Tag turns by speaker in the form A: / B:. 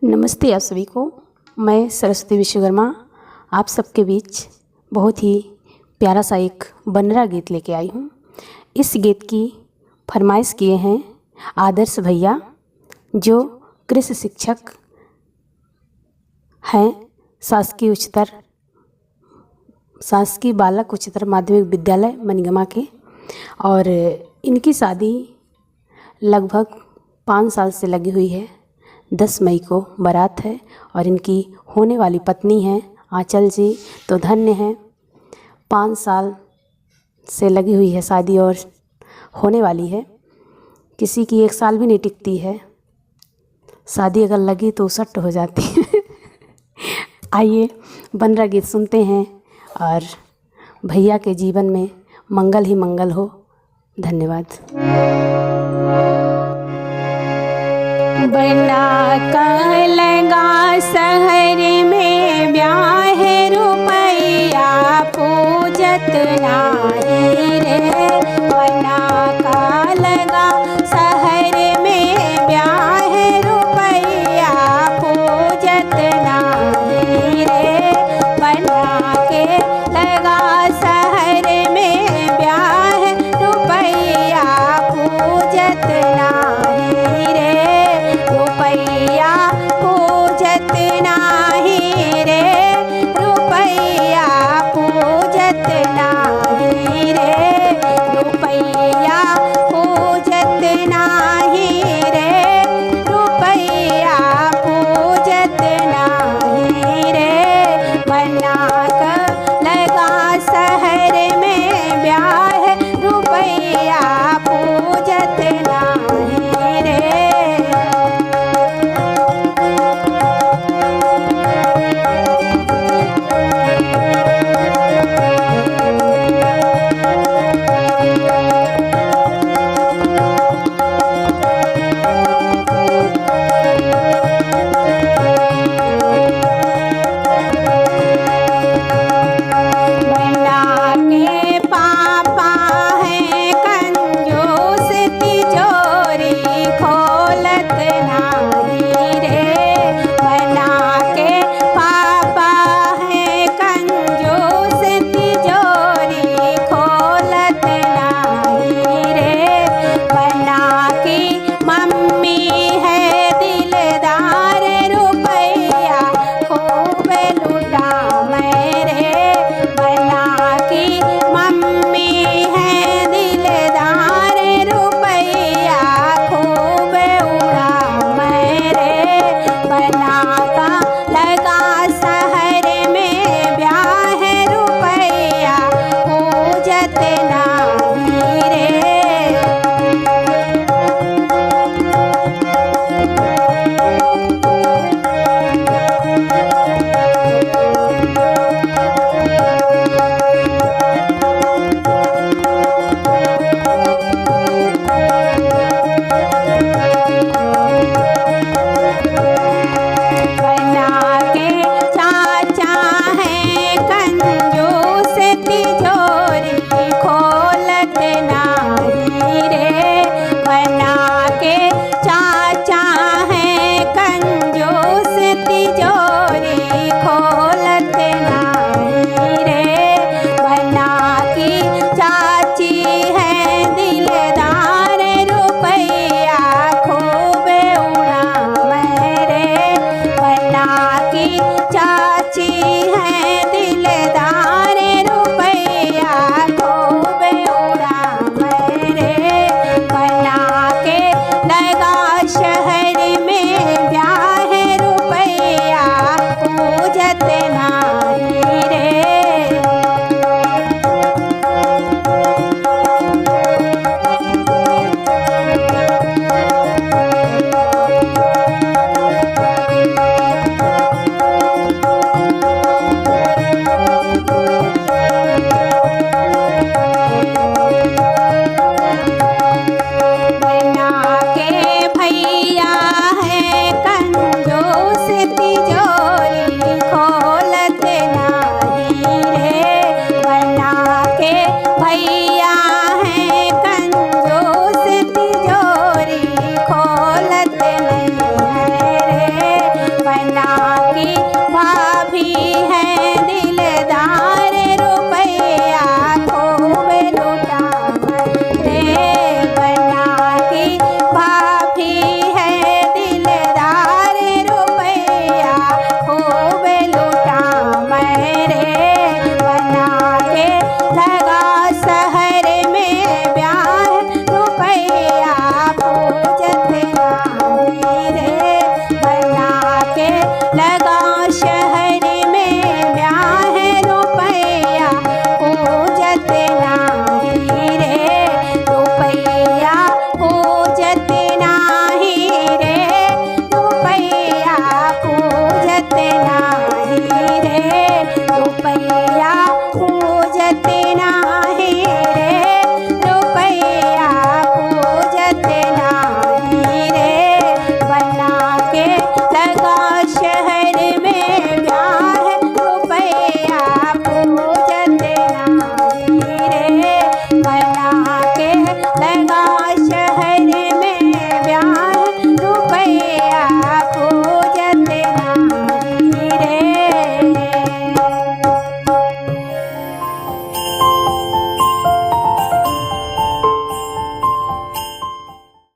A: नमस्ते आप सभी को। मैं सरस्वती विश्वकर्मा आप सबके बीच बहुत ही प्यारा सा एक बनरा गीत लेके आई हूँ। इस गीत की फरमाइश किए हैं आदर्श भैया, जो कृषि शिक्षक हैं शासकीय बालक उच्चतर माध्यमिक विद्यालय मनिगमा के। और इनकी शादी लगभग 5 साल से लगी हुई है। 10 मई को बारात है और इनकी होने वाली पत्नी हैं आंचल जी, तो धन्य हैं। 5 साल से लगी हुई है शादी और होने वाली है। किसी की 1 साल भी नहीं टिकती है शादी, अगर लगी तो सट हो जाती है। आइए बनरा गीत सुनते हैं और भैया के जीवन में मंगल ही मंगल हो। धन्यवाद।
B: बना का लगा शहर में ब्याह रुपया पूजत नाही रे। बना का